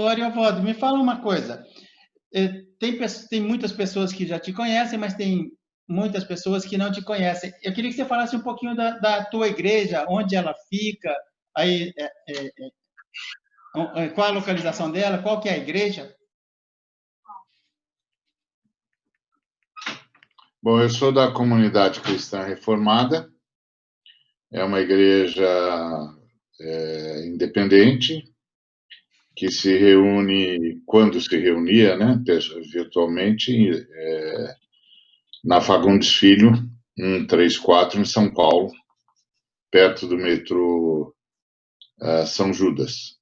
Ariovaldo, me fala uma coisa. Tem muitas pessoas que já te conhecem, mas tem muitas pessoas que não te conhecem. Eu queria que você falasse um pouquinho da tua igreja, onde ela fica, aí, qual a localização dela, qual que é a igreja? Bom, eu sou da Comunidade Cristã Reformada, é uma igreja independente, que se reúne, quando se reunia, né, virtualmente, na Fagundes Filho, 134, em São Paulo, perto do metrô São Judas.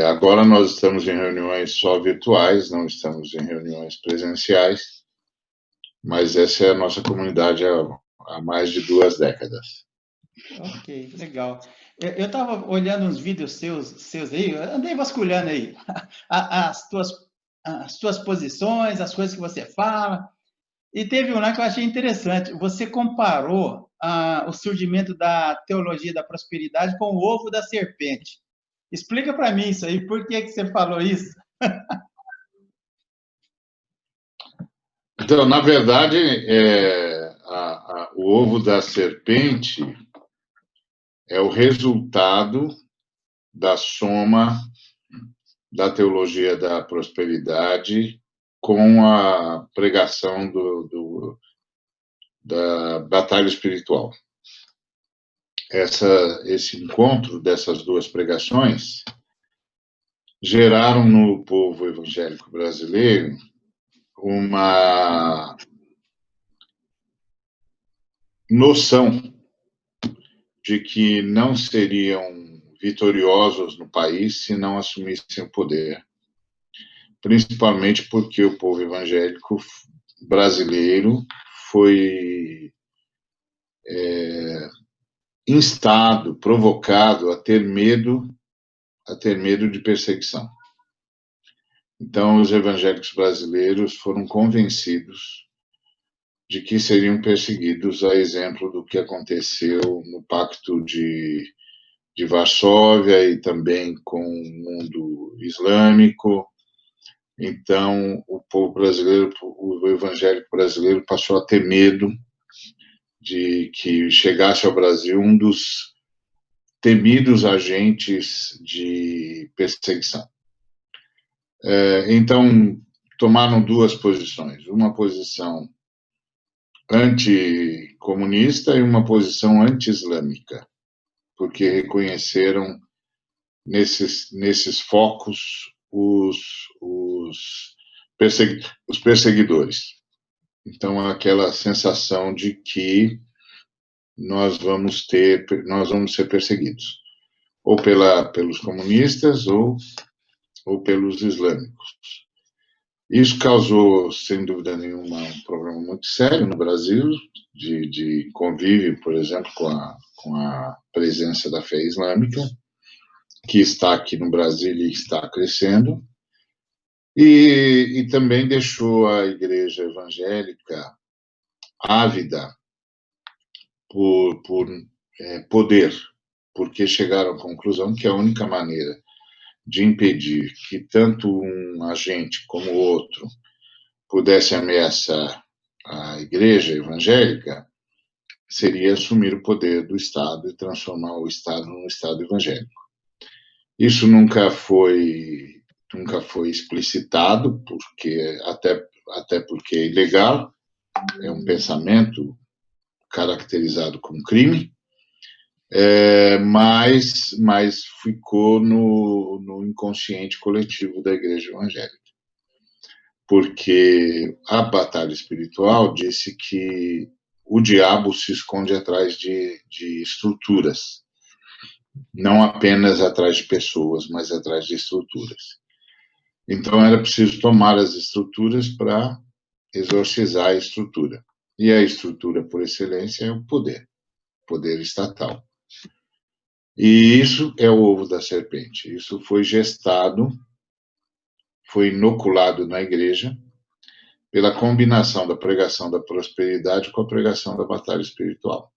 Agora nós estamos em reuniões só virtuais, não estamos em reuniões presenciais, mas essa é a nossa comunidade há mais de 2 décadas. Ok, legal. Eu estava olhando uns vídeos seus aí, eu andei vasculhando aí as tuas posições, as coisas que você fala, e teve um lá que eu achei interessante. Você comparou o surgimento da teologia da prosperidade com o ovo da serpente. Explica para mim isso aí, por que você falou isso? Então, na verdade, o ovo da serpente é o resultado da soma da teologia da prosperidade com a pregação da batalha espiritual. Esse encontro dessas 2 pregações geraram no povo evangélico brasileiro uma noção de que não seriam vitoriosos no país se não assumissem o poder, principalmente porque o povo evangélico brasileiro foi instado, provocado a ter medo de perseguição. Então, os evangélicos brasileiros foram convencidos de que seriam perseguidos, a exemplo do que aconteceu no Pacto de Varsóvia e também com o mundo islâmico. Então, o povo brasileiro, o evangélico brasileiro passou a ter medo de que chegasse ao Brasil um dos temidos agentes de perseguição. Então, tomaram 2 posições, uma posição anticomunista e uma posição anti-islâmica, porque reconheceram nesses focos os perseguidores. Então, aquela sensação de que nós vamos ser perseguidos, ou pelos comunistas ou pelos islâmicos. Isso causou, sem dúvida nenhuma, um problema muito sério no Brasil, de convívio, por exemplo, com a presença da fé islâmica, que está aqui no Brasil e está crescendo, e também deixou a igreja evangélica ávida por poder, porque chegaram à conclusão que a única maneira de impedir que tanto um agente como o outro pudesse ameaçar a igreja evangélica seria assumir o poder do Estado e transformar o Estado num Estado evangélico. Isso nunca foi explicitado, até porque é ilegal, é um pensamento caracterizado como crime, mas ficou no inconsciente coletivo da igreja evangélica. Porque a batalha espiritual disse que o diabo se esconde atrás de estruturas, não apenas atrás de pessoas, mas atrás de estruturas. Então, era preciso tomar as estruturas para exorcizar a estrutura. E a estrutura, por excelência, é o poder estatal. E isso é o ovo da serpente. Isso foi gestado, foi inoculado na igreja pela combinação da pregação da prosperidade com a pregação da batalha espiritual.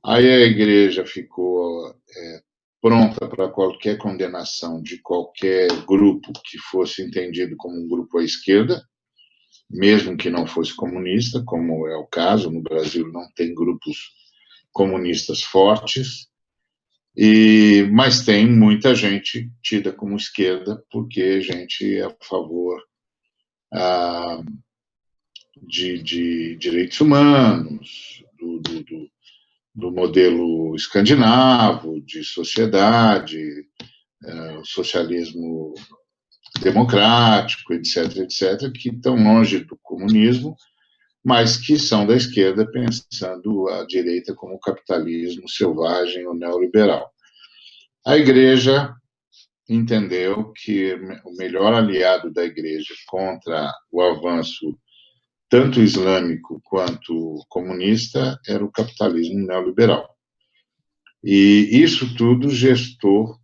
Aí a igreja ficou pronta para qualquer condenação de qualquer grupo que fosse entendido como um grupo à esquerda, mesmo que não fosse comunista, como é o caso, no Brasil não tem grupos comunistas fortes, mas tem muita gente tida como esquerda, porque a gente é a favor de direitos humanos, do modelo escandinavo, de sociedade, o socialismo democrático, etc., etc., que estão longe do comunismo, mas que são da esquerda, pensando a direita como capitalismo selvagem ou neoliberal. A Igreja entendeu que o melhor aliado da Igreja contra o avanço tanto islâmico quanto comunista era o capitalismo neoliberal. E isso tudo gestou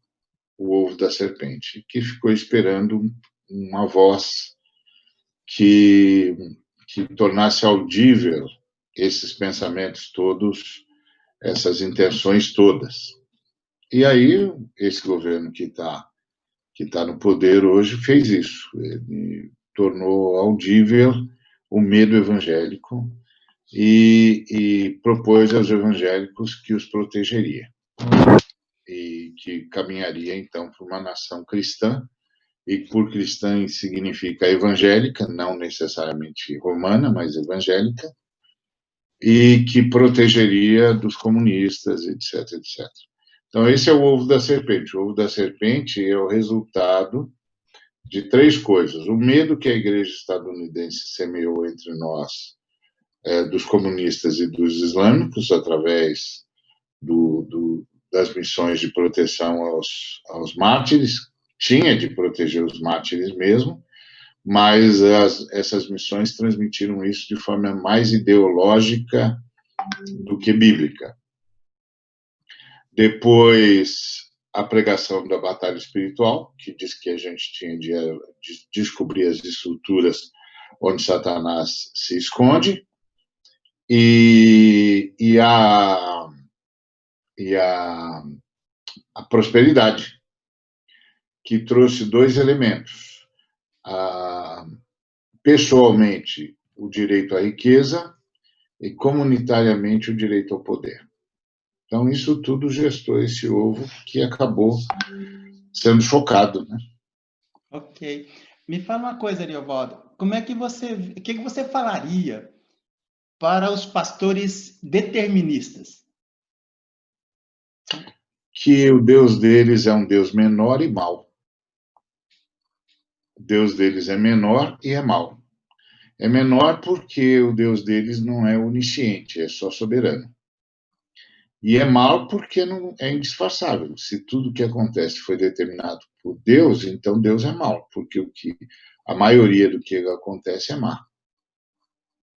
o ovo da serpente, que ficou esperando uma voz que tornasse audível esses pensamentos todos, essas intenções todas. E aí, esse governo que está no poder hoje fez isso. Ele tornou audível o medo evangélico e propôs aos evangélicos que os protegeria e que caminharia, então, para uma nação cristã, e por cristã significa evangélica, não necessariamente romana, mas evangélica, e que protegeria dos comunistas, etc., etc. Então, esse é o ovo da serpente. O ovo da serpente é o resultado de três coisas. O medo que a igreja estadunidense semeou entre nós, dos comunistas e dos islâmicos, através das missões de proteção aos mártires, tinha de proteger os mártires mesmo, mas essas missões transmitiram isso de forma mais ideológica do que bíblica. Depois, a pregação da batalha espiritual, que diz que a gente tinha de descobrir as estruturas onde Satanás se esconde, e a prosperidade, que trouxe dois elementos. Pessoalmente, o direito à riqueza e comunitariamente o direito ao poder. Então, isso tudo gestou esse ovo que acabou sendo chocado, né? Ok. Me fala uma coisa, Ariovaldo. O que você falaria para os pastores deterministas? Que o Deus deles é um Deus menor e mau. O Deus deles é menor e é mau. É menor porque o Deus deles não é onisciente, é só soberano. E é mau porque não é indisfarçável. Se tudo que acontece foi determinado por Deus, então Deus é mau, porque a maioria do que acontece é má.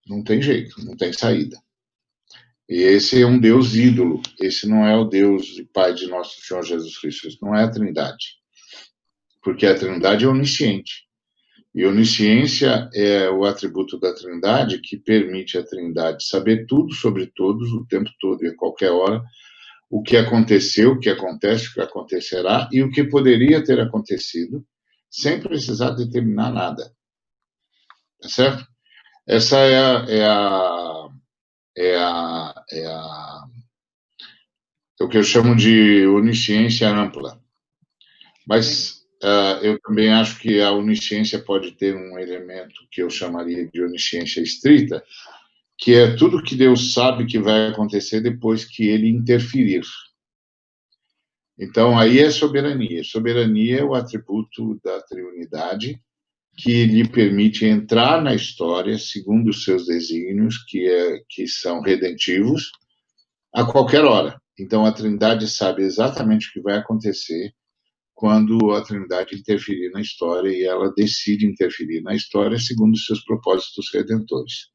Não tem jeito, não tem saída. E esse é um Deus ídolo. Esse não é o Deus e Pai de nosso Senhor Jesus Cristo. Isso não é a Trindade. Porque a Trindade é onisciente. E onisciência é o atributo da Trindade que permite à Trindade saber tudo sobre todos, o tempo todo e a qualquer hora, o que aconteceu, o que acontece, o que acontecerá e o que poderia ter acontecido, sem precisar determinar nada. Tá certo? Essa é o que eu chamo de onisciência ampla. Mas eu também acho que a onisciência pode ter um elemento que eu chamaria de onisciência estrita, que é tudo que Deus sabe que vai acontecer depois que ele interferir. Então, aí é soberania. Soberania é o atributo da triunidade que lhe permite entrar na história segundo os seus desígnios, que são redentivos, a qualquer hora. Então, a Trindade sabe exatamente o que vai acontecer quando a Trindade interferir na história, e ela decide interferir na história segundo os seus propósitos redentores.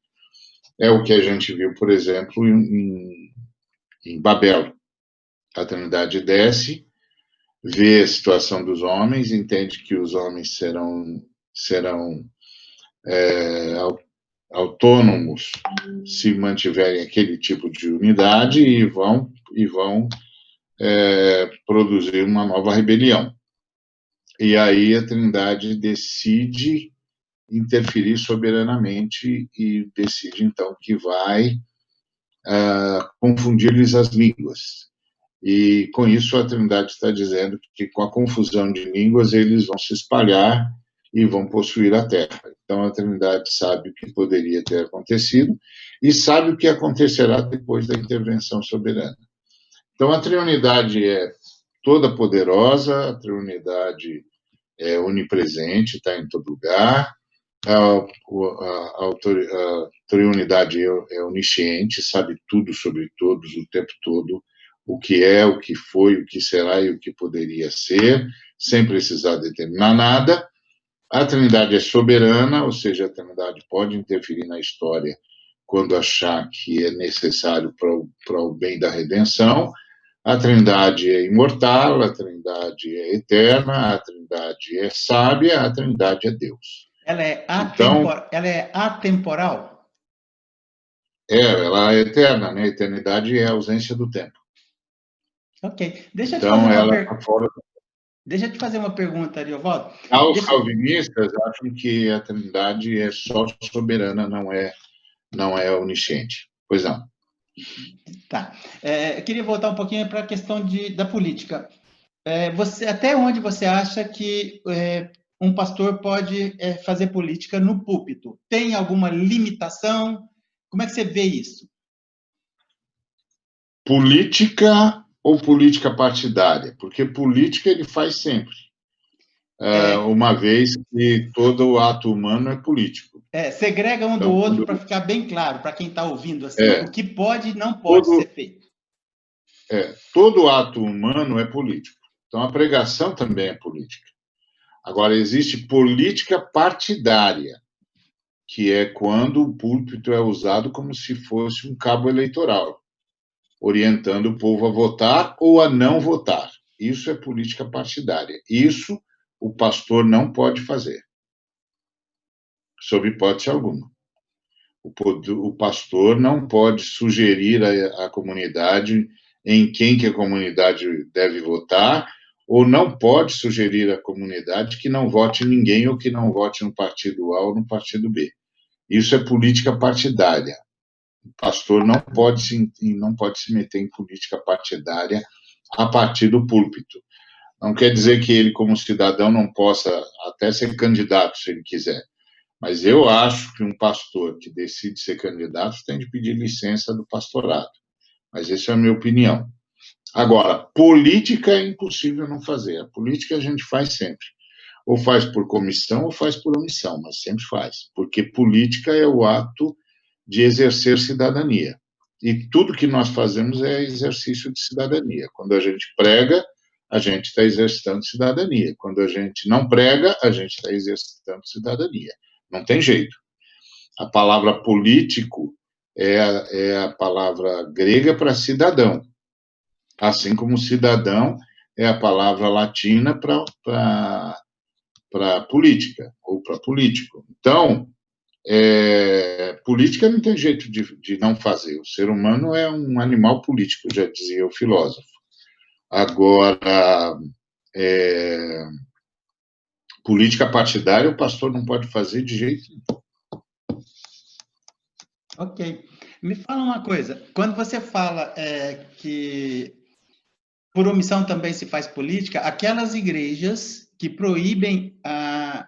É o que a gente viu, por exemplo, em Babel. A Trindade desce, vê a situação dos homens, entende que os homens serão autônomos se mantiverem aquele tipo de unidade e vão produzir uma nova rebelião. E aí a Trindade decide interferir soberanamente e decide, então, que vai confundir-lhes as línguas. E, com isso, a Trindade está dizendo que, com a confusão de línguas, eles vão se espalhar e vão possuir a Terra. Então, a Trindade sabe o que poderia ter acontecido e sabe o que acontecerá depois da intervenção soberana. Então, a Trindade é toda poderosa, a Trindade é onipresente, está em todo lugar, a Trindade é onisciente, sabe tudo sobre todos, o tempo todo, o que é, o que foi, o que será e o que poderia ser, sem precisar determinar nada. A Trindade é soberana, ou seja, a Trindade pode interferir na história quando achar que é necessário para o bem da redenção. A Trindade é imortal, a Trindade é eterna, a Trindade é sábia, a Trindade é Deus. Ela é atemporal? Ela é eterna, né? A eternidade é a ausência do tempo. Ok. Deixa eu te Então, fazer uma ela está fora. Deixa eu te fazer uma pergunta, Ariovaldo. Os calvinistas acham que a Trindade é só soberana, não é onisciente. Pois não. Tá. Eu queria voltar um pouquinho para a questão da política. Até onde você acha que um pastor pode fazer política no púlpito? Tem alguma limitação? Como é que você vê isso? Política ou política partidária? Porque política ele faz sempre. Uma vez que todo ato humano é político. Segrega um do outro para ficar bem claro para quem está ouvindo assim, o que pode e não pode ser feito. Todo ato humano é político. Então, a pregação também é política. Agora, existe política partidária, que é quando o púlpito é usado como se fosse um cabo eleitoral, orientando o povo a votar ou a não votar. Isso é política partidária. Isso o pastor não pode fazer, sob hipótese alguma. O pastor não pode sugerir à comunidade em quem que a comunidade deve votar, ou não pode sugerir à comunidade que não vote ninguém ou que não vote no partido A ou no partido B. Isso é política partidária. O pastor não pode se meter em política partidária a partir do púlpito. Não quer dizer que ele, como cidadão, não possa até ser candidato, se ele quiser. Mas eu acho que um pastor que decide ser candidato tem de pedir licença do pastorado. Mas essa é a minha opinião. Agora, política é impossível não fazer. A política a gente faz sempre. Ou faz por comissão ou faz por omissão, mas sempre faz. Porque política é o ato de exercer cidadania. E tudo que nós fazemos é exercício de cidadania. Quando a gente prega, a gente está exercitando cidadania. Quando a gente não prega, a gente está exercitando cidadania. Não tem jeito. A palavra político é a palavra grega para cidadão, assim como cidadão é a palavra latina para política, ou para político. Então, política não tem jeito de não fazer. O ser humano é um animal político, já dizia o filósofo. Agora, política partidária o pastor não pode fazer de jeito nenhum. Ok. Me fala uma coisa. Quando você fala que por omissão também se faz política, aquelas igrejas que proíbem a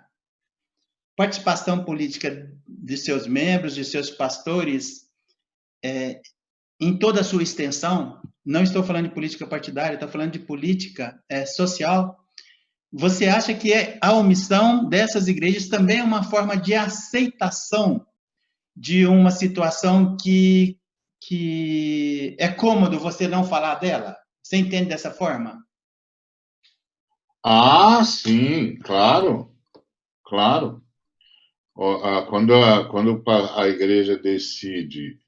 participação política de seus membros, de seus pastores, em toda a sua extensão, não estou falando de política partidária, estou falando de política social. Você acha que a omissão dessas igrejas também é uma forma de aceitação de uma situação que é cômodo você não falar dela? Você entende dessa forma? Ah, sim, claro, claro. Quando a igreja decide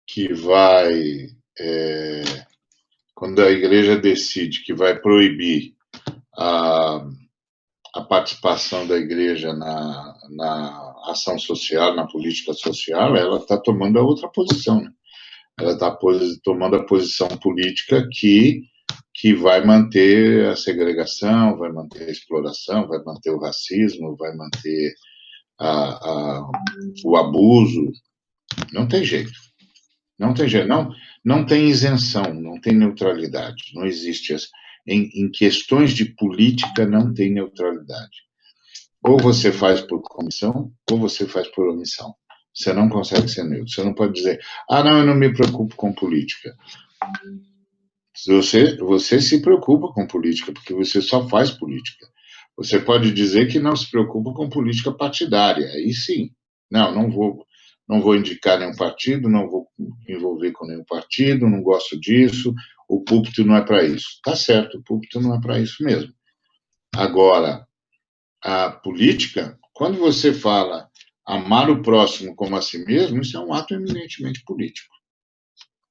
que vai, quando a igreja decide que vai proibir a participação da igreja na ação social, na política social, ela está tomando a outra posição, né? Ela está tomando a posição política que que vai manter a segregação, vai manter a exploração, vai manter o racismo, vai manter o abuso. Não tem jeito. Não tem jeito. Não tem isenção, não tem neutralidade. Não existe. Em questões de política, não tem neutralidade. Ou você faz por comissão, ou você faz por omissão. Você não consegue ser neutro. Você não pode dizer, não, eu não me preocupo com política. Você se preocupa com política, porque você só faz política. Você pode dizer que não se preocupa com política partidária. Aí sim. Não vou indicar nenhum partido, não vou me envolver com nenhum partido, não gosto disso, o púlpito não é para isso. Tá certo, o púlpito não é para isso mesmo. Agora, a política, quando você fala amar o próximo como a si mesmo, isso é um ato eminentemente político.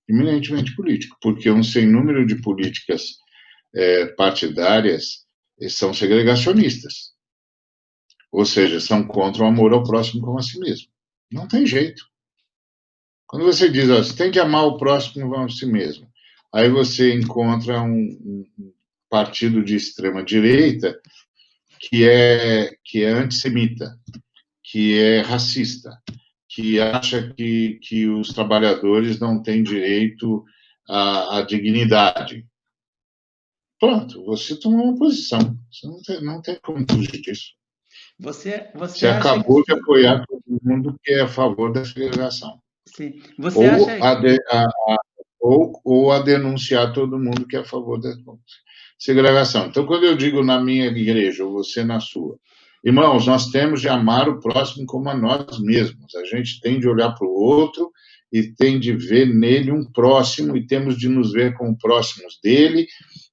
Eminentemente político, porque um sem número de políticas partidárias são segregacionistas. Ou seja, são contra o amor ao próximo como a si mesmo. Não tem jeito. Quando você diz, você tem de amar o próximo como a si mesmo, aí você encontra um partido de extrema-direita que é antissemita, que é racista, que acha que os trabalhadores não têm direito à dignidade. Pronto, você tomou uma posição. Você não tem como fugir disso. Você acabou de apoiar todo mundo que é a favor da segregação. Sim. Você acha ou a denunciar todo mundo que é a favor da segregação. Então, quando eu digo na minha igreja, ou você na sua, irmãos, nós temos de amar o próximo como a nós mesmos. A gente tem de olhar para o outro e tem de ver nele um próximo e temos de nos ver como próximos dele.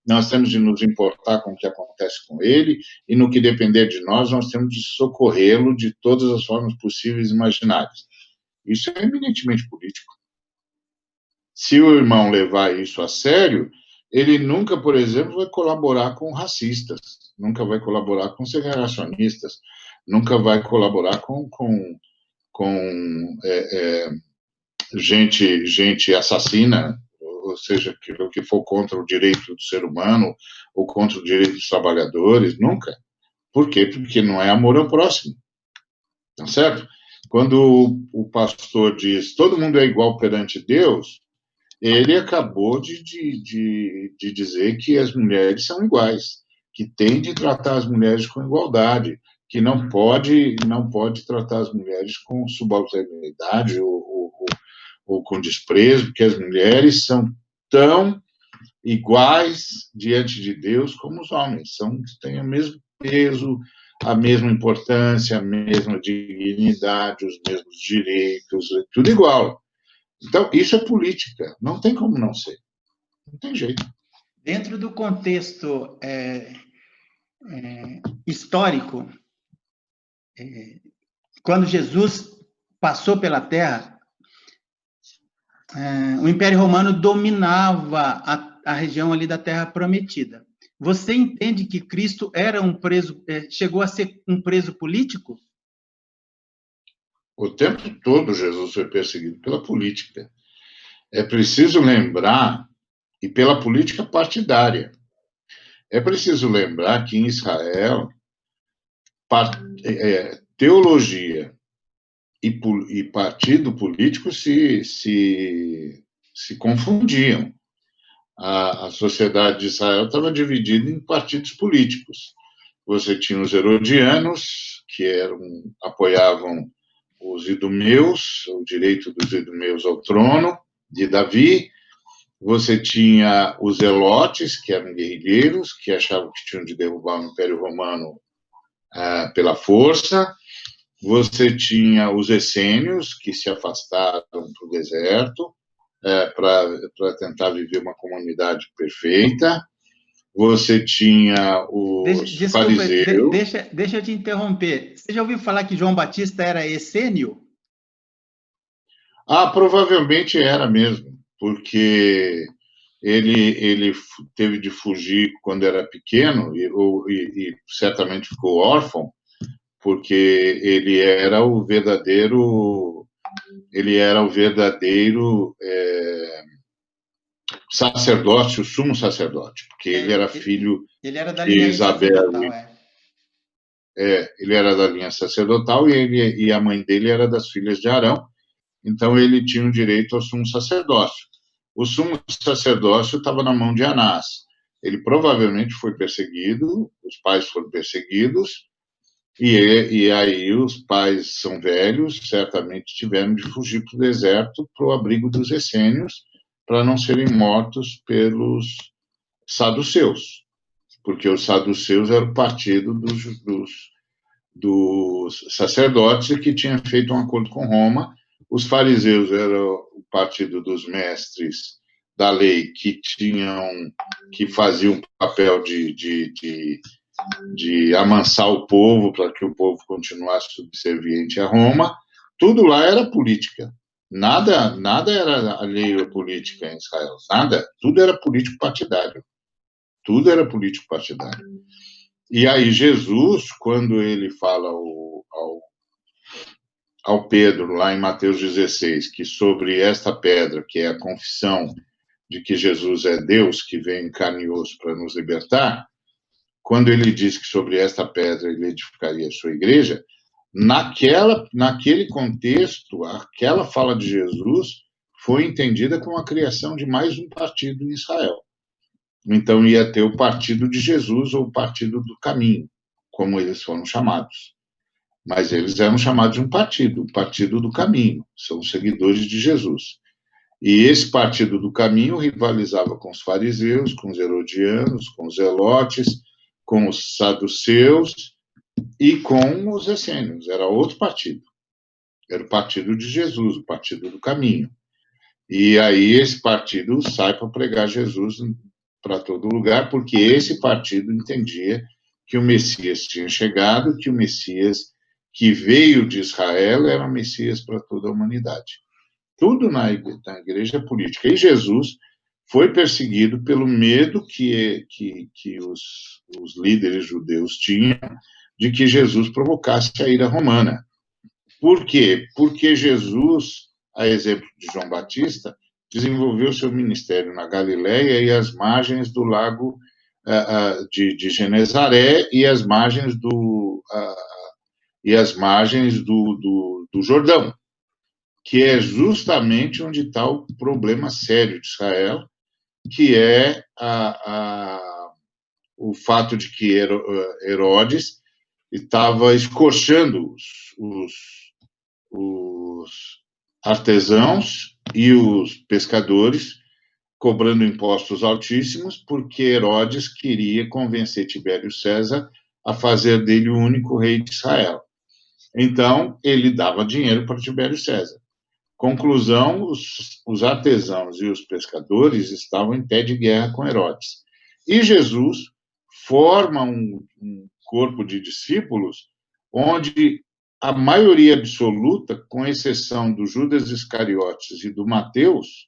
Nós temos de nos importar com o que acontece com ele e, no que depender de nós, nós temos de socorrê-lo de todas as formas possíveis e imagináveis. Isso é eminentemente político. Se o irmão levar isso a sério, ele nunca, por exemplo, vai colaborar com racistas, nunca vai colaborar com segregacionistas, nunca vai colaborar com gente assassina, ou seja, que for contra o direito do ser humano ou contra o direito dos trabalhadores, nunca. Por quê? Porque não é amor ao próximo. Tá certo? Quando o pastor diz todo mundo é igual perante Deus, ele acabou de dizer que as mulheres são iguais, que tem de tratar as mulheres com igualdade, que não pode tratar as mulheres com subalternidade ou com desprezo, que as mulheres são tão iguais diante de Deus como os homens, têm o mesmo peso, a mesma importância, a mesma dignidade, os mesmos direitos, tudo igual. Então, isso é política, não tem como não ser, não tem jeito. Dentro do contexto histórico, quando Jesus passou pela Terra, o Império Romano dominava a região ali da Terra Prometida. Você entende que Cristo era um preso, chegou a ser um preso político? O tempo todo Jesus foi perseguido pela política. É preciso lembrar, e pela política partidária, é preciso lembrar que em Israel, teologia e partido político se confundiam. A sociedade de Israel estava dividida em partidos políticos. Você tinha os herodianos, que apoiavam os idumeus, o direito dos idumeus ao trono de Davi. Você tinha os zelotes, que eram guerrilheiros, que achavam que tinham de derrubar o Império Romano pela força. Você tinha os essênios, que se afastaram para o deserto para tentar viver uma comunidade perfeita. Você tinha os fariseus. Deixa eu te interromper. Você já ouviu falar que João Batista era essênio? Provavelmente era mesmo, porque ele teve de fugir quando era pequeno e certamente ficou órfão, porque ele era o verdadeiro sacerdote, o sumo sacerdote, porque ele era filho ele era da de linha Isabel. sacerdotal, Ele era da linha sacerdotal e a mãe dele era das filhas de Arão, então ele tinha o direito ao sumo sacerdócio. O sumo sacerdócio estava na mão de Anás. Ele provavelmente foi perseguido, os pais foram perseguidos, e aí os pais são velhos, certamente tiveram de fugir para o deserto, para o abrigo dos essênios, para não serem mortos pelos saduceus, porque os saduceus eram o partido dos sacerdotes que tinha feito um acordo com Roma. Os fariseus eram o partido dos mestres da lei que faziam o papel de amansar o povo para que o povo continuasse subserviente a Roma. Tudo lá era política. Nada era alheio à política em Israel. Nada. Tudo era político partidário. Tudo era político partidário. E aí Jesus, quando ele fala ao Pedro, lá em Mateus 16, que sobre esta pedra, que é a confissão de que Jesus é Deus, que vem em carne e osso para nos libertar, quando ele diz que sobre esta pedra ele edificaria a sua igreja, naquele contexto, aquela fala de Jesus foi entendida como a criação de mais um partido em Israel. Então ia ter o partido de Jesus ou o partido do caminho, como eles foram chamados. Mas eles eram chamados de um partido, o partido do caminho, são os seguidores de Jesus. E esse partido do caminho rivalizava com os fariseus, com os herodianos, com os zelotes, com os saduceus e com os essênios. Era outro partido. Era o partido de Jesus, o partido do caminho. E aí esse partido sai para pregar Jesus para todo lugar, porque esse partido entendia que o Messias tinha chegado, que o Messias que veio de Israel era o Messias para toda a humanidade. Tudo na igreja política. E Jesus foi perseguido pelo medo que os líderes judeus tinham de que Jesus provocasse a ira romana. Por quê? Porque Jesus, a exemplo de João Batista, desenvolveu seu ministério na Galiléia e às margens do lago de Genezaré e às margens do Jordão, que é justamente onde está o problema sério de Israel, que é o fato de que Herodes estava escorchando os artesãos e os pescadores, cobrando impostos altíssimos, porque Herodes queria convencer Tibério César a fazer dele o único rei de Israel. Então, ele dava dinheiro para Tibério César. Conclusão, os artesãos e os pescadores estavam em pé de guerra com Herodes. E Jesus forma um corpo de discípulos onde a maioria absoluta, com exceção do Judas Iscariotes e do Mateus,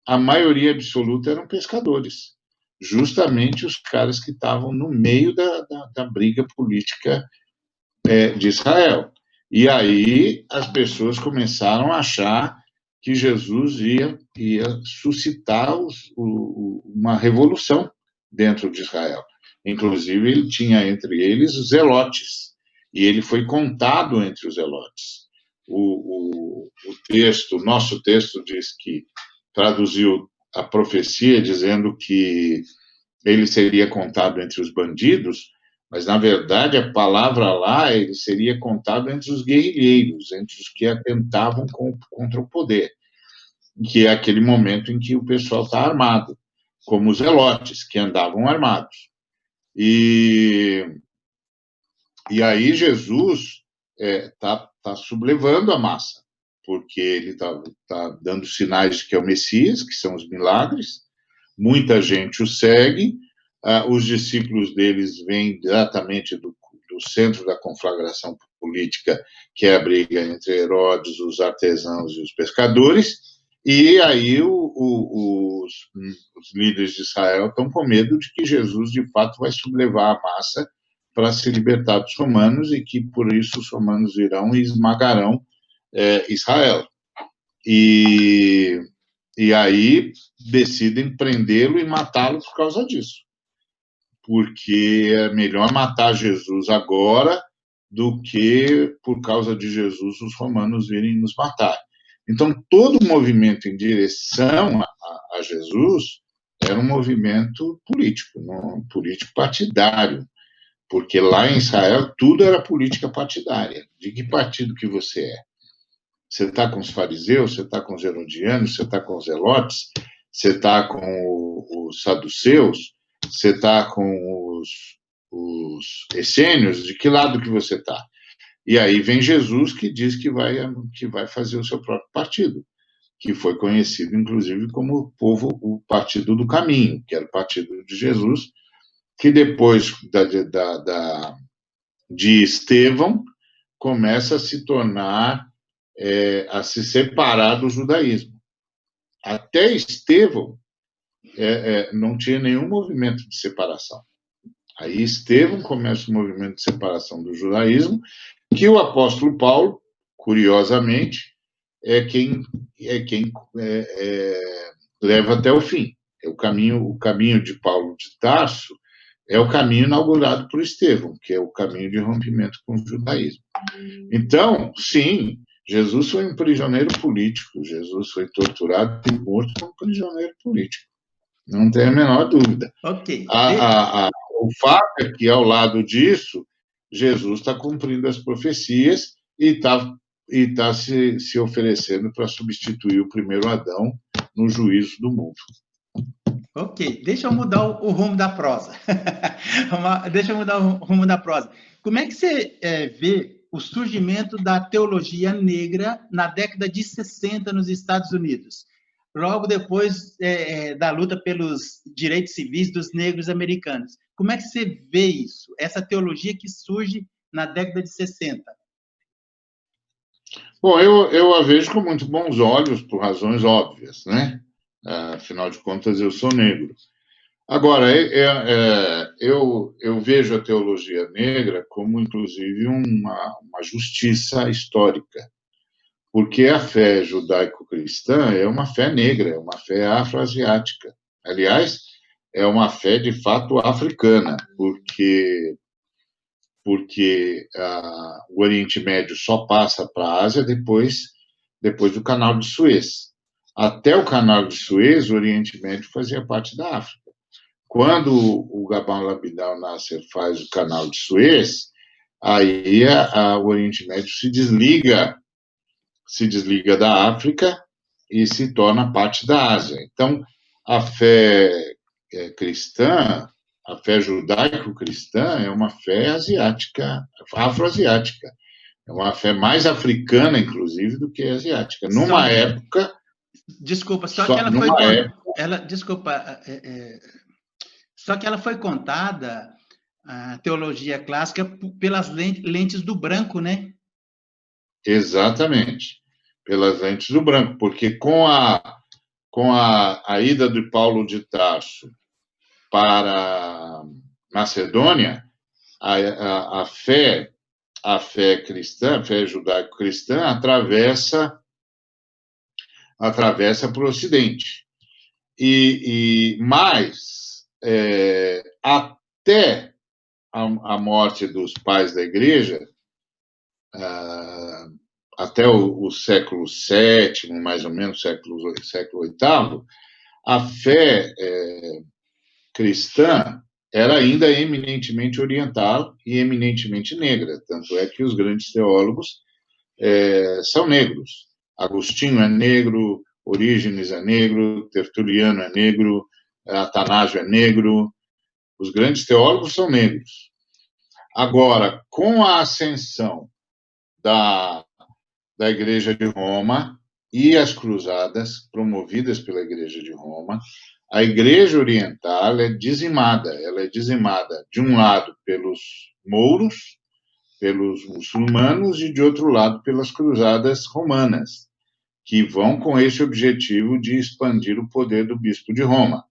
a maioria absoluta eram pescadores, justamente os caras que estavam no meio da briga política de Israel. E aí as pessoas começaram a achar que Jesus ia suscitar uma revolução dentro de Israel. Inclusive, ele tinha entre eles os zelotes, e ele foi contado entre os zelotes. O nosso texto diz que traduziu a profecia dizendo que ele seria contado entre os bandidos, mas, na verdade, a palavra lá, ele seria contado entre os guerrilheiros, entre os que atentavam contra o poder, que é aquele momento em que o pessoal está armado, como os zelotes, que andavam armados. E aí Jesus está sublevando a massa, porque ele está dando sinais de que é o Messias, que são os milagres, muita gente o segue, os discípulos deles vêm diretamente do centro da conflagração política, que é a briga entre Herodes, os artesãos e os pescadores, e aí os líderes de Israel estão com medo de que Jesus, de fato, vai sublevar a massa para se libertar dos romanos e que, por isso, os romanos virão e esmagarão Israel. E E aí decidem prendê-lo e matá-lo por causa disso. Porque é melhor matar Jesus agora do que, por causa de Jesus, os romanos virem nos matar. Então, todo o movimento em direção a Jesus era um movimento político, um político partidário, porque lá em Israel tudo era política partidária. De que partido que você é? Você está com os fariseus, você está com os herodianos, você está com os zelotes, você está com os saduceus, você está com os essênios, de que lado que você está? E aí vem Jesus que diz que vai fazer o seu próprio partido, que foi conhecido, inclusive, como o Partido do Caminho, que era o partido de Jesus, que depois de Estevão começa a se tornar, a se separar do judaísmo. Até Estevão não tinha nenhum movimento de separação. Aí Estevão começa o movimento de separação do judaísmo, que o apóstolo Paulo, curiosamente, é quem leva até o fim. O caminho de Paulo de Tarso é o caminho inaugurado por Estevão, que é o caminho de rompimento com o judaísmo. Então, sim, Jesus foi um prisioneiro político, Jesus foi torturado e morto como prisioneiro político. Não tem a menor dúvida. Ok. O fato é que, ao lado disso, Jesus está cumprindo as profecias e está se oferecendo para substituir o primeiro Adão no juízo do mundo. Ok, deixa eu mudar o rumo da prosa. Deixa eu mudar o rumo da prosa. Como é que você vê o surgimento da teologia negra na década de 60 nos Estados Unidos? Logo depois da luta pelos direitos civis dos negros americanos. Como é que você vê isso? Essa teologia que surge na década de 60? Bom, eu a vejo com muito bons olhos, por razões óbvias, né? Afinal de contas, eu sou negro. Agora, eu vejo a teologia negra como, inclusive, uma justiça histórica, porque a fé judaico-cristã é uma fé negra, é uma fé afroasiática. Aliás, é uma fé, de fato, africana, porque o Oriente Médio só passa para a Ásia depois do Canal de Suez. Até o Canal de Suez, o Oriente Médio fazia parte da África. Quando o Gamal Abdel Nasser faz o Canal de Suez, aí o Oriente Médio se desliga da África e se torna parte da Ásia. Então, a fé cristã, a fé judaico-cristã é uma fé asiática, afroasiática. É uma fé mais africana, inclusive, do que asiática. Numa época... Desculpa, só que ela foi... Só que ela foi contada, a teologia clássica, pelas lentes do branco, né? Exatamente, pelas lentes do branco, porque com a ida de Paulo de Tarso para Macedônia, a fé cristã, a fé judaico-cristã, atravessa para o Ocidente. Mas, até a morte dos pais da Igreja, até o século VII, mais ou menos, século VIII, a fé cristã era ainda eminentemente oriental e eminentemente negra, tanto é que os grandes teólogos são negros. Agostinho é negro, Orígenes é negro, Tertuliano é negro, Atanásio é negro, os grandes teólogos são negros. Agora, com a ascensão da Igreja de Roma e as cruzadas promovidas pela Igreja de Roma, a Igreja Oriental é dizimada. Ela é dizimada, de um lado, pelos mouros, pelos muçulmanos, e, de outro lado, pelas cruzadas romanas, que vão com esse objetivo de expandir o poder do bispo de Roma.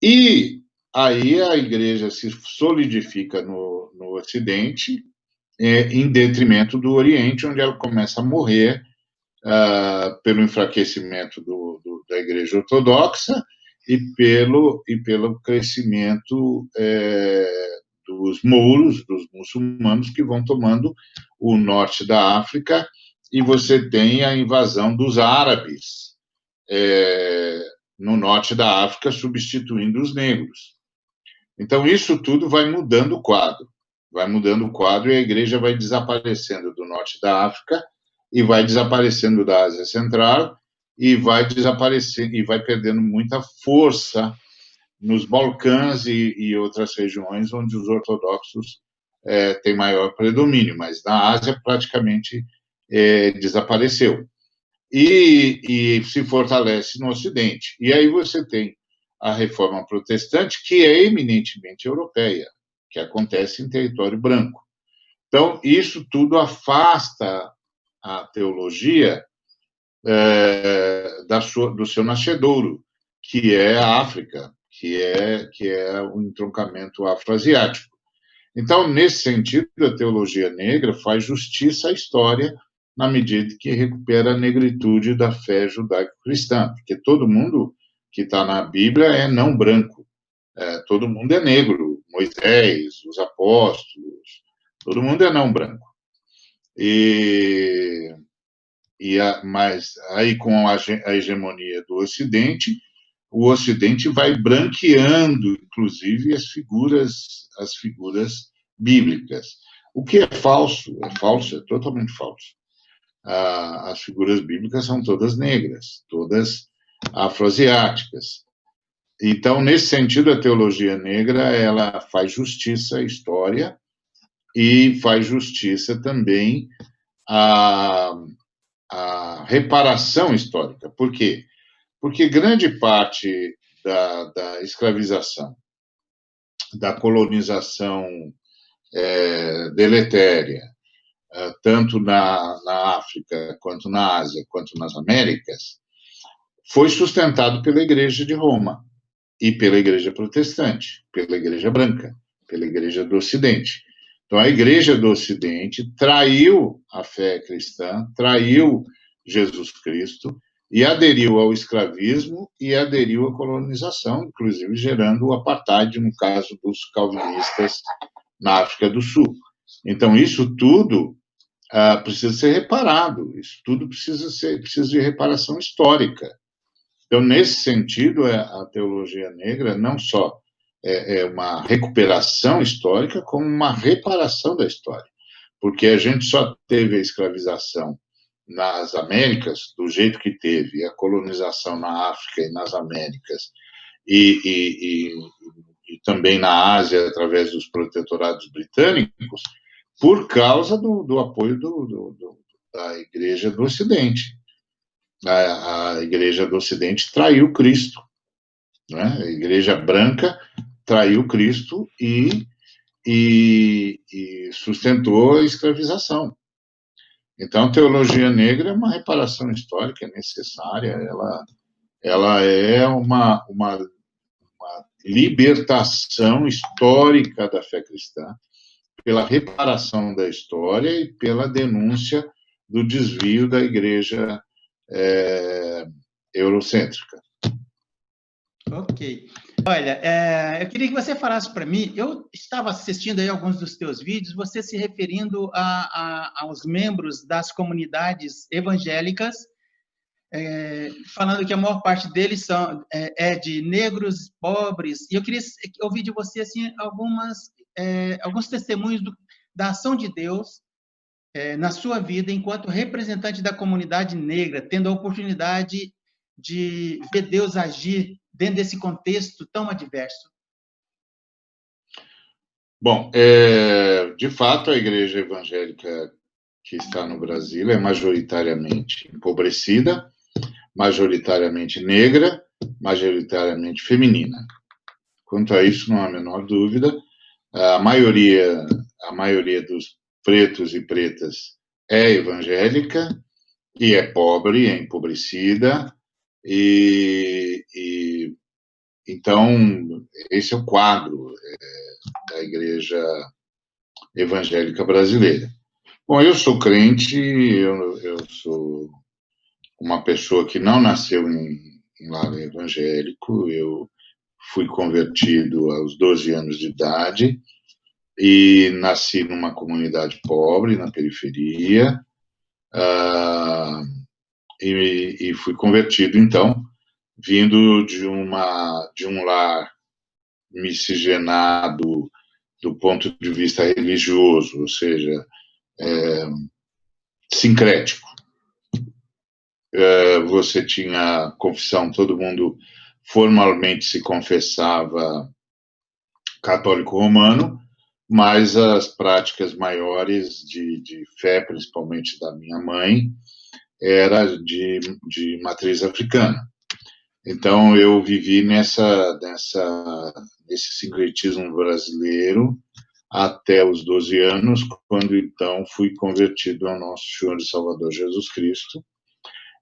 E aí a Igreja se solidifica no Ocidente, em detrimento do Oriente, onde ela começa a morrer pelo enfraquecimento da Igreja Ortodoxa e pelo crescimento dos mouros, dos muçulmanos, que vão tomando o norte da África, e você tem a invasão dos árabes no norte da África, substituindo os negros. Então, isso tudo vai mudando o quadro. Vai mudando o quadro e a igreja vai desaparecendo do norte da África e vai desaparecendo da Ásia Central e vai desaparecendo e vai perdendo muita força nos Balcãs e outras regiões onde os ortodoxos têm maior predomínio, mas na Ásia praticamente desapareceu. E se fortalece no Ocidente. E aí você tem a Reforma Protestante, que é eminentemente europeia, que acontece em território branco. Então, isso tudo afasta a teologia do seu nascedouro, que é a África, que é o entroncamento afroasiático. Então, nesse sentido, a teologia negra faz justiça à história na medida que recupera a negritude da fé judaico-cristã, porque todo mundo que está na Bíblia é não branco, todo mundo é negro, Moisés, os apóstolos, todo mundo é não branco. Mas aí, com a hegemonia do Ocidente, o Ocidente vai branqueando, inclusive, as figuras bíblicas. O que é falso, é totalmente falso. As figuras bíblicas são todas negras, todas afroasiáticas. Então, nesse sentido, a teologia negra ela faz justiça à história e faz justiça também à reparação histórica. Por quê? Porque grande parte da escravização, da colonização deletéria, tanto na África, quanto na Ásia, quanto nas Américas, foi sustentado pela Igreja de Roma e pela Igreja Protestante, pela Igreja Branca, pela Igreja do Ocidente. Então, a Igreja do Ocidente traiu a fé cristã, traiu Jesus Cristo e aderiu ao escravismo e aderiu à colonização, inclusive gerando o apartheid, no caso dos calvinistas na África do Sul. Então, isso tudo precisa ser reparado, isso tudo precisa de reparação histórica. Então, nesse sentido, a teologia negra não só é uma recuperação histórica, como uma reparação da história, porque a gente só teve a escravização nas Américas do jeito que teve, a colonização na África e nas Américas, e também na Ásia, através dos protetorados britânicos, por causa do apoio da Igreja do Ocidente. A Igreja do Ocidente traiu Cristo, né? A Igreja Branca traiu Cristo e sustentou a escravização. Então, a teologia negra é uma reparação histórica necessária, ela é uma libertação histórica da fé cristã, pela reparação da história e pela denúncia do desvio da Igreja eurocêntrica. Ok. Olha, eu queria que você falasse para mim, eu estava assistindo aí alguns dos teus vídeos, você se referindo aos membros das comunidades evangélicas, falando que a maior parte deles é de negros, pobres, e eu queria ouvir de você assim, alguns testemunhos da ação de Deus na sua vida enquanto representante da comunidade negra, tendo a oportunidade de ver Deus agir dentro desse contexto tão adverso. Bom, de fato, a igreja evangélica que está no Brasil é majoritariamente empobrecida, majoritariamente negra, majoritariamente feminina. Quanto a isso, não há a menor dúvida. A maioria dos pretos e pretas é evangélica e é pobre, é empobrecida, então, esse é o quadro da igreja evangélica brasileira. Bom, eu sou crente, eu sou uma pessoa que não nasceu em em lar evangélico. Eu fui convertido aos 12 anos de idade e nasci numa comunidade pobre, na periferia, e fui convertido, então, vindo de um lar miscigenado do ponto de vista religioso, ou seja, sincrético. Você tinha confissão, todo mundo formalmente se confessava católico romano, mas as práticas maiores de fé, principalmente da minha mãe, era de matriz africana. Então, eu vivi nesse sincretismo brasileiro até os 12 anos, quando, então, fui convertido ao Nosso Senhor e Salvador Jesus Cristo.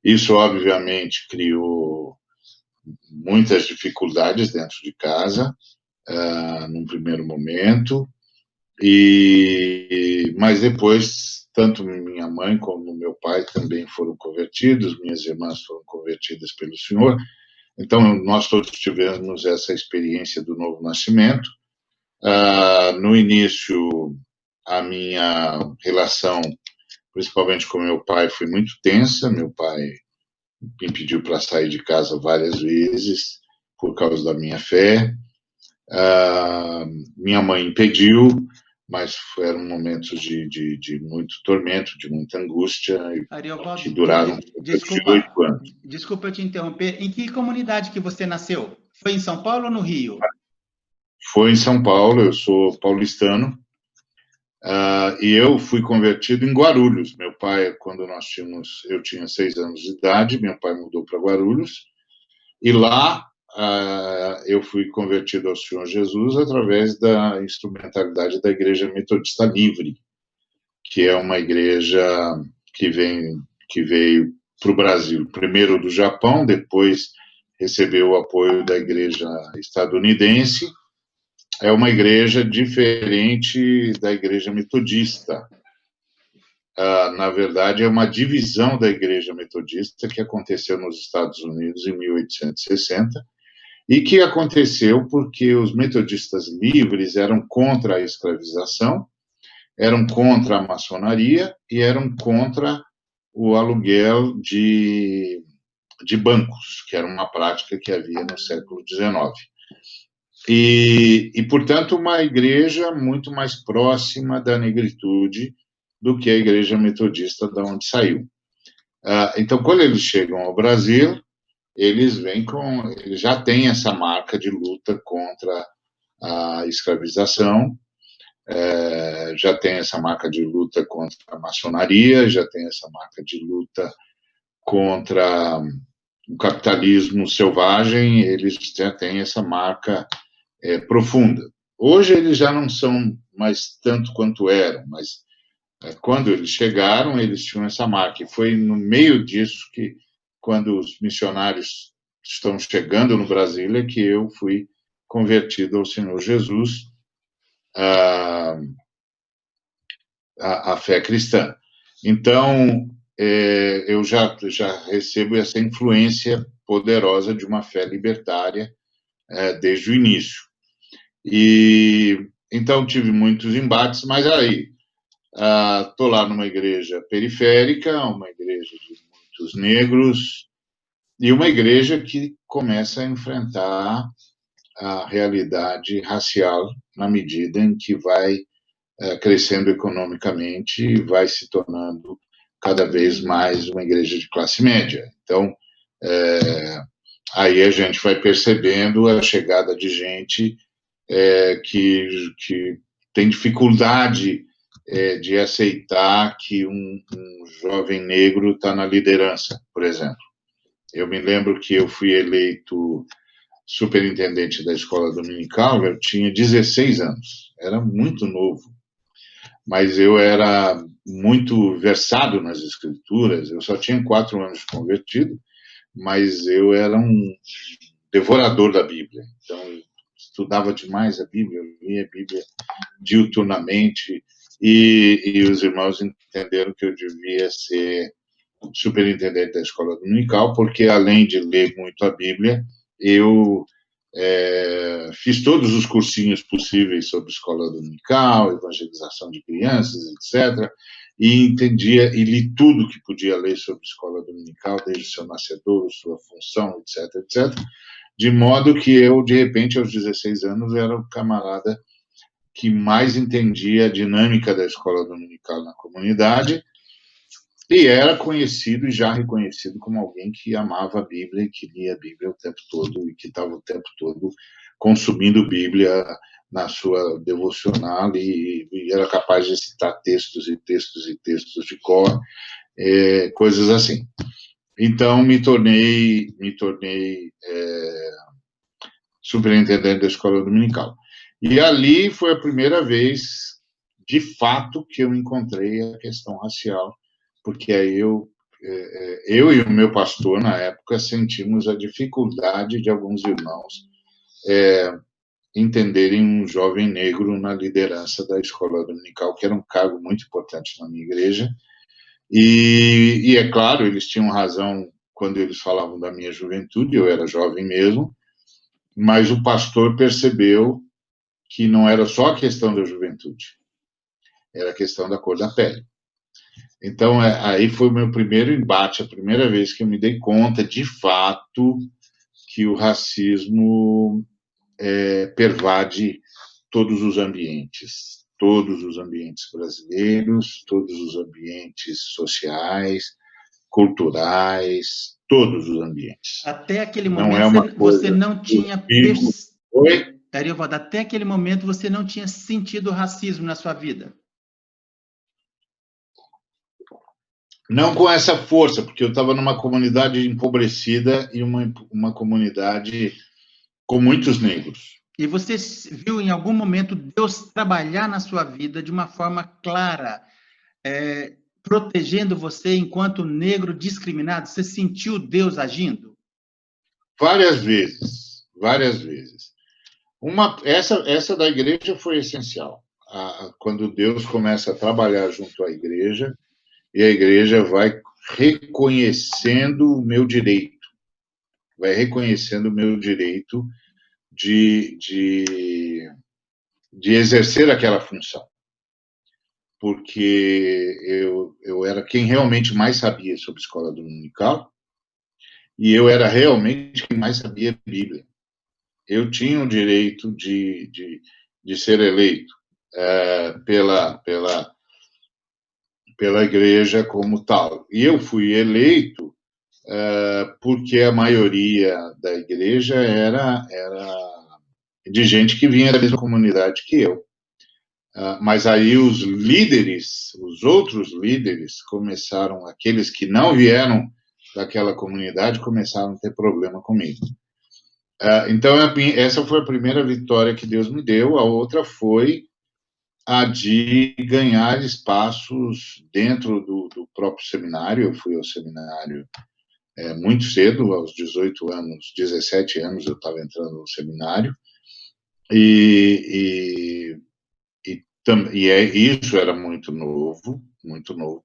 Isso, obviamente, criou muitas dificuldades dentro de casa, num primeiro momento, mas depois, tanto minha mãe como meu pai também foram convertidos, minhas irmãs foram convertidas pelo Senhor. Então, nós todos tivemos essa experiência do novo nascimento. No início, a minha relação, principalmente com meu pai, foi muito tensa. Meu pai me pediu para sair de casa várias vezes por causa da minha fé. Minha mãe impediu, mas eram momentos de muito tormento, de muita angústia, Ariovaldo, que duraram de 8 anos. Desculpa te interromper. Em que comunidade que você nasceu? Foi em São Paulo ou no Rio? Foi em São Paulo, eu sou paulistano, e eu fui convertido em Guarulhos. Meu pai, quando eu tinha 6 anos de idade, meu pai mudou para Guarulhos, e lá eu fui convertido ao Senhor Jesus através da instrumentalidade da Igreja Metodista Livre, que é uma igreja que veio para o Brasil, primeiro do Japão, depois recebeu o apoio da igreja estadunidense. É uma igreja diferente da igreja metodista. Na verdade, é uma divisão da igreja metodista que aconteceu nos Estados Unidos em 1860 e que aconteceu porque os metodistas livres eram contra a escravização, eram contra a maçonaria e eram contra o aluguel de bancos, que era uma prática que havia no século XIX. Portanto, uma igreja muito mais próxima da negritude do que a igreja metodista da onde saiu. Então, quando eles chegam ao Brasil, eles já têm essa marca de luta contra a escravização, já tem essa marca de luta contra a maçonaria, já tem essa marca de luta contra o capitalismo selvagem, eles já têm essa marca profunda. Hoje eles já não são mais tanto quanto eram, mas quando eles chegaram, eles tinham essa marca. E foi no meio disso que, quando os missionários estão chegando no Brasil, é que eu fui convertido ao Senhor Jesus, a fé cristã. Então, eu já recebo essa influência poderosa de uma fé libertária desde o início. Então, tive muitos embates, mas aí estou lá numa igreja periférica, uma igreja de muitos negros, e uma igreja que começa a enfrentar a realidade racial na medida em que vai crescendo economicamente e vai se tornando cada vez mais uma igreja de classe média. Então, aí a gente vai percebendo a chegada de gente que tem dificuldade de aceitar que um jovem negro está na liderança, por exemplo. Eu me lembro que eu fui eleito superintendente da escola dominical, eu tinha 16 anos, era muito novo, mas eu era muito versado nas escrituras, eu só tinha 4 anos de convertido, mas eu era um devorador da Bíblia, então eu estudava demais a Bíblia, eu lia a Bíblia diuturnamente, e os irmãos entenderam que eu devia ser superintendente da escola dominical, porque, além de ler muito a Bíblia, eu fiz todos os cursinhos possíveis sobre escola dominical, evangelização de crianças, etc., e entendia e li tudo que podia ler sobre escola dominical, desde o seu nascedouro, sua função, etc., etc., de modo que eu, de repente, aos 16 anos, era o camarada que mais entendia a dinâmica da escola dominical na comunidade e era conhecido e já reconhecido como alguém que amava a Bíblia e que lia a Bíblia o tempo todo e que estava o tempo todo consumindo Bíblia na sua devocional e era capaz de citar textos e textos e textos de cor, coisas assim. Então, me tornei superintendente da escola dominical. E ali foi a primeira vez, de fato, que eu encontrei a questão racial, porque aí eu e o meu pastor, na época, sentimos a dificuldade de alguns irmãos entenderem um jovem negro na liderança da escola dominical, que era um cargo muito importante na minha igreja. E é claro, eles tinham razão quando eles falavam da minha juventude, eu era jovem mesmo, mas o pastor percebeu que não era só a questão da juventude, era a questão da cor da pele. Então, aí foi o meu primeiro embate, a primeira vez que eu me dei conta, de fato, que o racismo pervade todos os ambientes brasileiros, todos os ambientes sociais, culturais, todos os ambientes. Até aquele Não momento é uma você coisa não tinha Oi? Ariovaldo, até aquele momento você não tinha sentido racismo na sua vida? Não com essa força, porque eu estava numa comunidade empobrecida e uma comunidade com muitos negros. E você viu em algum momento Deus trabalhar na sua vida de uma forma clara, protegendo você enquanto negro discriminado? Você sentiu Deus agindo? Várias vezes, várias vezes. Essa da igreja foi essencial. Quando Deus começa a trabalhar junto à igreja, e a igreja vai reconhecendo o meu direito, de exercer aquela função. Porque eu era quem realmente mais sabia sobre escola dominical e eu era realmente quem mais sabia Bíblia. Eu tinha o direito de ser eleito pela igreja como tal. E eu fui eleito porque a maioria da igreja era de gente que vinha da mesma comunidade que eu. Mas aí os outros líderes começaram, aqueles que não vieram daquela comunidade, começaram a ter problema comigo. Então, essa foi a primeira vitória que Deus me deu. A outra foi a de ganhar espaços dentro do próprio seminário. Eu fui ao seminário muito cedo, aos 18 anos, 17 anos eu estava entrando no seminário, e isso era muito novo,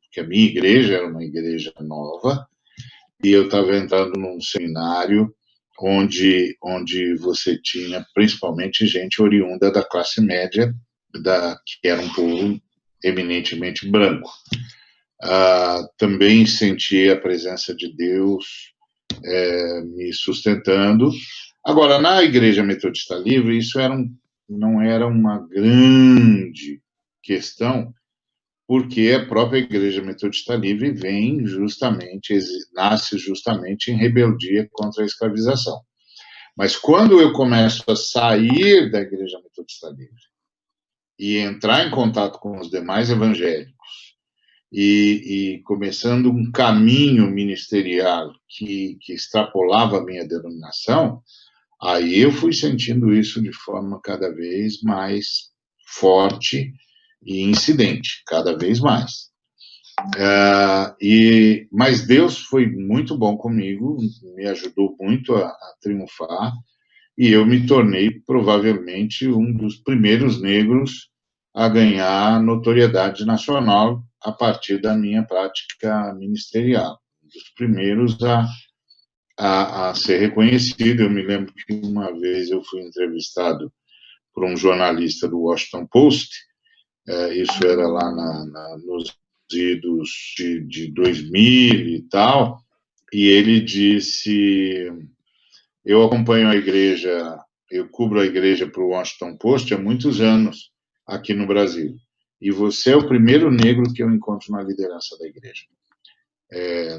porque a minha igreja era uma igreja nova, e eu estava entrando num seminário onde você tinha principalmente gente oriunda da classe média, que era um povo eminentemente branco. Também senti a presença de Deus me sustentando. Agora, na Igreja Metodista Livre, isso não era uma grande questão, porque a própria Igreja Metodista Livre nasce justamente em rebeldia contra a escravização. Mas quando eu começo a sair da Igreja Metodista Livre e entrar em contato com os demais evangélicos, e começando um caminho ministerial que extrapolava a minha denominação, aí eu fui sentindo isso de forma cada vez mais forte e incidente, cada vez mais. Mas Deus foi muito bom comigo, me ajudou muito a triunfar, e eu me tornei provavelmente um dos primeiros negros a ganhar notoriedade nacional a partir da minha prática ministerial. dos primeiros a ser reconhecido. Eu me lembro que uma vez eu fui entrevistado por um jornalista do Washington Post, isso era lá nos idos de 2000 e tal, e ele disse: eu acompanho a igreja, eu cubro a igreja para o Washington Post há muitos anos aqui no Brasil, e você é o primeiro negro que eu encontro na liderança da igreja,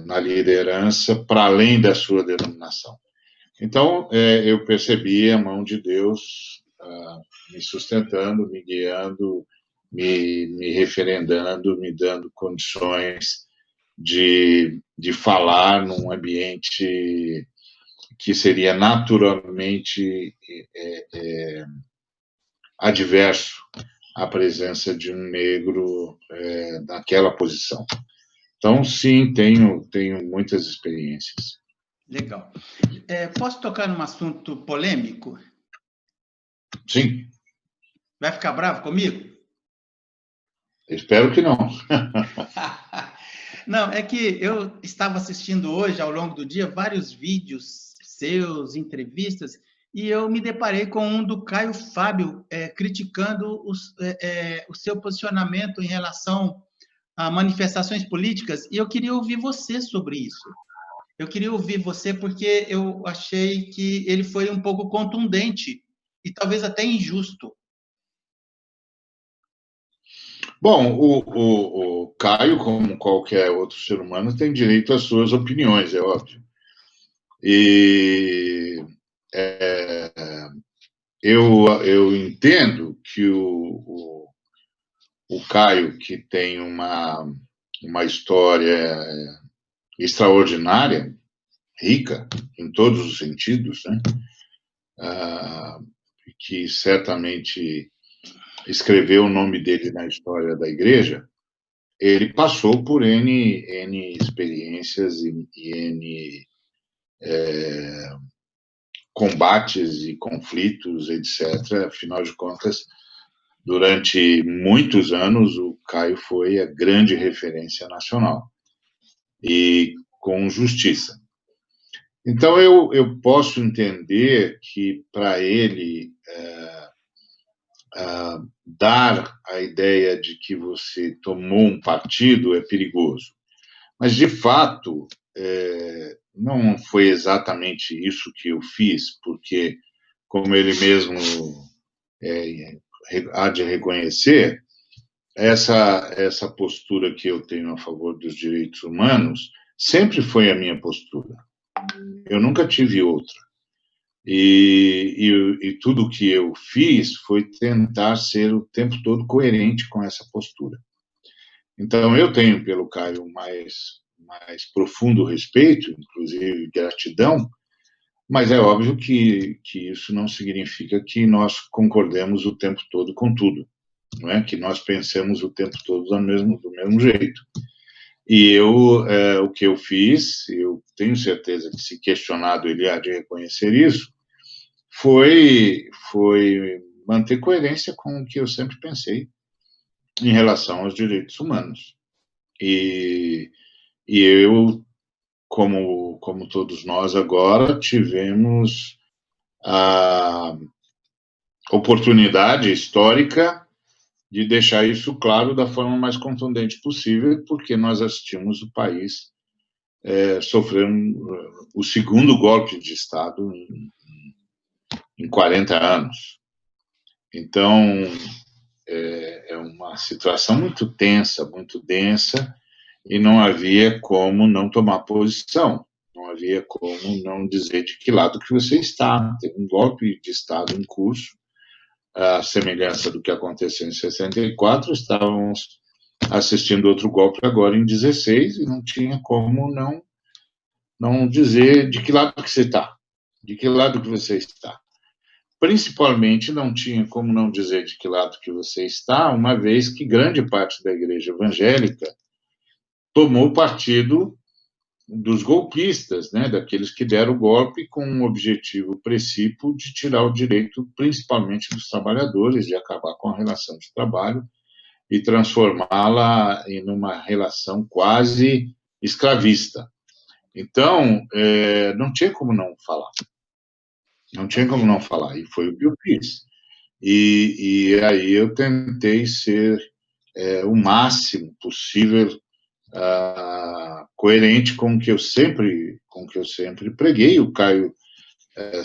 na liderança para além da sua denominação. Então, eu percebi a mão de Deus me sustentando, me guiando, me referendando, me dando condições de falar num ambiente que seria naturalmente adverso à presença de um negro naquela posição. Então, sim, tenho muitas experiências. Legal. Posso tocar num assunto polêmico? Sim. Vai ficar bravo comigo? Espero que não. Não, é que eu estava assistindo hoje, ao longo do dia, vários vídeos seus, entrevistas, e eu me deparei com um do Caio Fábio criticando o seu posicionamento em relação a manifestações políticas, e eu queria ouvir você sobre isso. Eu queria ouvir você porque eu achei que ele foi um pouco contundente e talvez até injusto. Bom, o Caio, como qualquer outro ser humano, tem direito às suas opiniões, é óbvio. E eu entendo que o Caio, que tem uma história extraordinária, rica, em todos os sentidos, né? Que certamente escreveu o nome dele na história da igreja, ele passou por N experiências e N combates e conflitos, etc. Afinal de contas, durante muitos anos, o Caio foi a grande referência nacional, e com justiça. Então, eu posso entender que, para ele, dar a ideia de que você tomou um partido é perigoso. Mas, de fato, não foi exatamente isso que eu fiz, porque, como ele mesmo há de reconhecer, essa postura que eu tenho a favor dos direitos humanos sempre foi a minha postura. Eu nunca tive outra. E tudo que eu fiz foi tentar ser o tempo todo coerente com essa postura. Então, eu tenho pelo Caio mais profundo respeito, inclusive gratidão, mas é óbvio que isso não significa que nós concordemos o tempo todo com tudo, não é? Que nós pensemos o tempo todo do mesmo jeito. E o que eu fiz, eu tenho certeza que, se questionado, ele há de reconhecer isso, foi manter coerência com o que eu sempre pensei em relação aos direitos humanos. E eu, como todos nós agora, tivemos a oportunidade histórica de deixar isso claro da forma mais contundente possível, porque nós assistimos o país sofrer o segundo golpe de Estado em 40 anos. Então, é uma situação muito tensa, muito densa, e não havia como não tomar posição, não havia como não dizer de que lado que você está. Tem um golpe de Estado em curso, a semelhança do que aconteceu em 64, estávamos assistindo outro golpe agora em 16, e não tinha como não dizer de que lado que você está, de que lado que você está. Principalmente, não tinha como não dizer de que lado que você está, uma vez que grande parte da igreja evangélica tomou partido dos golpistas, né, daqueles que deram o golpe com um objetivo preciso de tirar o direito, principalmente dos trabalhadores, de acabar com a relação de trabalho e transformá-la em uma relação quase escravista. Então, não tinha como não falar. Não tinha como Ok. não falar, e foi o que eu fiz. E aí eu tentei ser o máximo possível coerente com o que eu sempre preguei. O Caio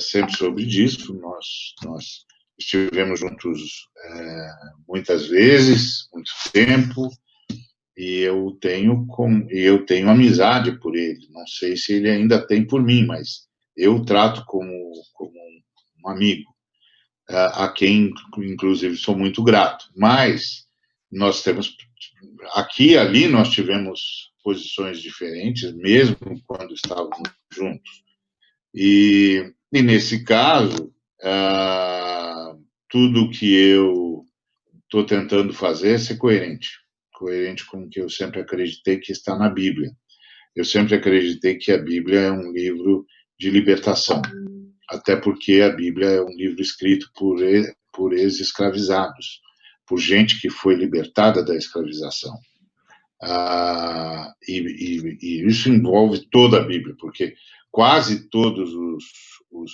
sempre soube disso. Nós estivemos juntos muitas vezes, muito tempo, e eu tenho amizade por ele. Não sei se ele ainda tem por mim, mas eu o trato como um amigo, a quem, inclusive, sou muito grato. Mas nós temos, aqui e ali, nós tivemos posições diferentes, mesmo quando estávamos juntos. E nesse caso, tudo que eu estou tentando fazer é ser coerente com o que eu sempre acreditei que está na Bíblia. Eu sempre acreditei que a Bíblia é um livro de libertação, até porque a Bíblia é um livro escrito por ex-escravizados, por gente que foi libertada da escravização. E isso envolve toda a Bíblia, porque quase todos os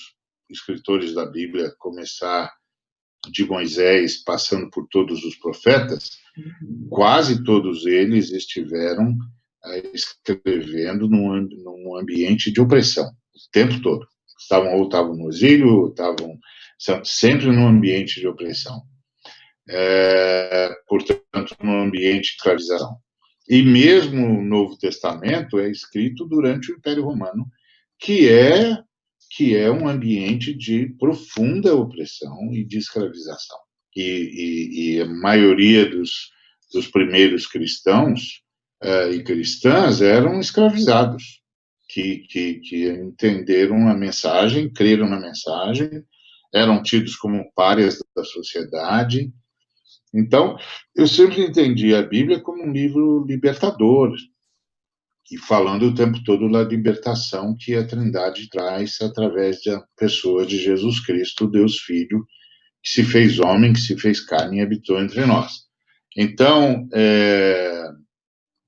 escritores da Bíblia, começar de Moisés, passando por todos os profetas, quase todos eles estiveram escrevendo num ambiente de opressão, o tempo todo. Estavam no exílio, ou estavam sempre num ambiente de opressão. Portanto, num ambiente de escravização. E mesmo o Novo Testamento é escrito durante o Império Romano, que é um ambiente de profunda opressão e de escravização. E a maioria dos primeiros cristãos e cristãs eram escravizados, que entenderam a mensagem, creram na mensagem, eram tidos como párias da sociedade. Então, eu sempre entendi a Bíblia como um livro libertador, e falando o tempo todo da libertação que a Trindade traz através da pessoa de Jesus Cristo, Deus Filho, que se fez homem, que se fez carne e habitou entre nós. Então,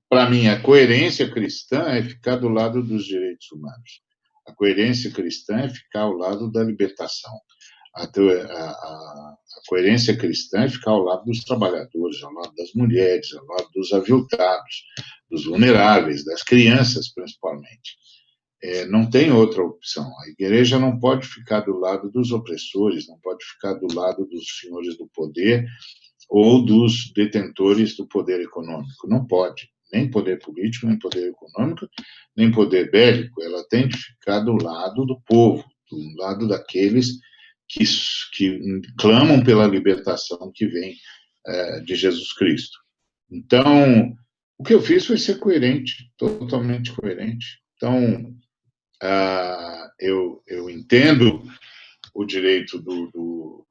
para mim, a coerência cristã é ficar do lado dos direitos humanos. A coerência cristã é ficar ao lado da libertação. A coerência cristã é ficar ao lado dos trabalhadores, ao lado das mulheres, ao lado dos aviltados, dos vulneráveis, das crianças, principalmente. Não tem outra opção. A igreja não pode ficar do lado dos opressores, não pode ficar do lado dos senhores do poder ou dos detentores do poder econômico. Não pode. Nem poder político, nem poder econômico, nem poder bélico. Ela tem de ficar do lado do povo, do lado daqueles que clamam pela libertação que vem de Jesus Cristo. Então, o que eu fiz foi ser coerente, totalmente coerente. Então, eu entendo o direito do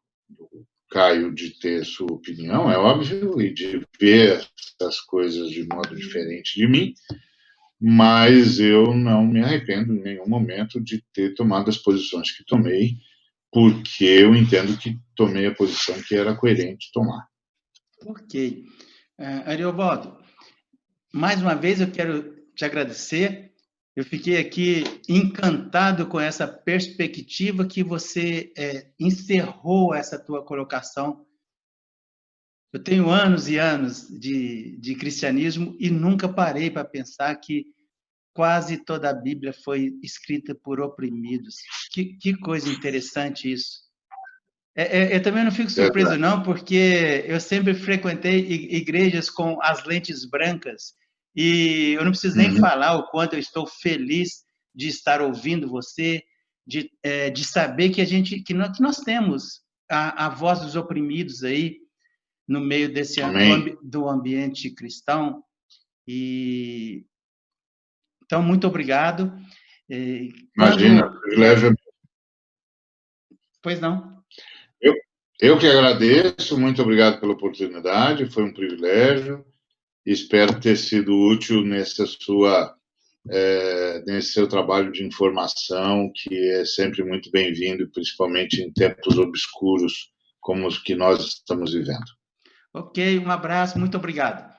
Caio de ter sua opinião, é óbvio, e de ver as coisas de modo diferente de mim, mas eu não me arrependo em nenhum momento de ter tomado as posições que tomei, porque eu entendo que tomei a posição que era coerente tomar. Ok. Ariovaldo, mais uma vez eu quero te agradecer. Eu fiquei aqui encantado com essa perspectiva que você encerrou essa tua colocação. Eu tenho anos e anos de cristianismo e nunca parei para pensar que quase toda a Bíblia foi escrita por oprimidos. Que coisa interessante isso. Eu também não fico surpreso, não, porque eu sempre frequentei igrejas com as lentes brancas e eu não preciso nem falar o quanto eu estou feliz de estar ouvindo você, de saber que nós temos a voz dos oprimidos aí no meio do ambiente cristão. Então, muito obrigado. Imagina, privilégio. Pois não. Eu que agradeço, muito obrigado pela oportunidade, foi um privilégio. Espero ter sido útil nesse seu trabalho de informação, que é sempre muito bem-vindo, principalmente em tempos obscuros como os que nós estamos vivendo. Ok, um abraço, muito obrigado.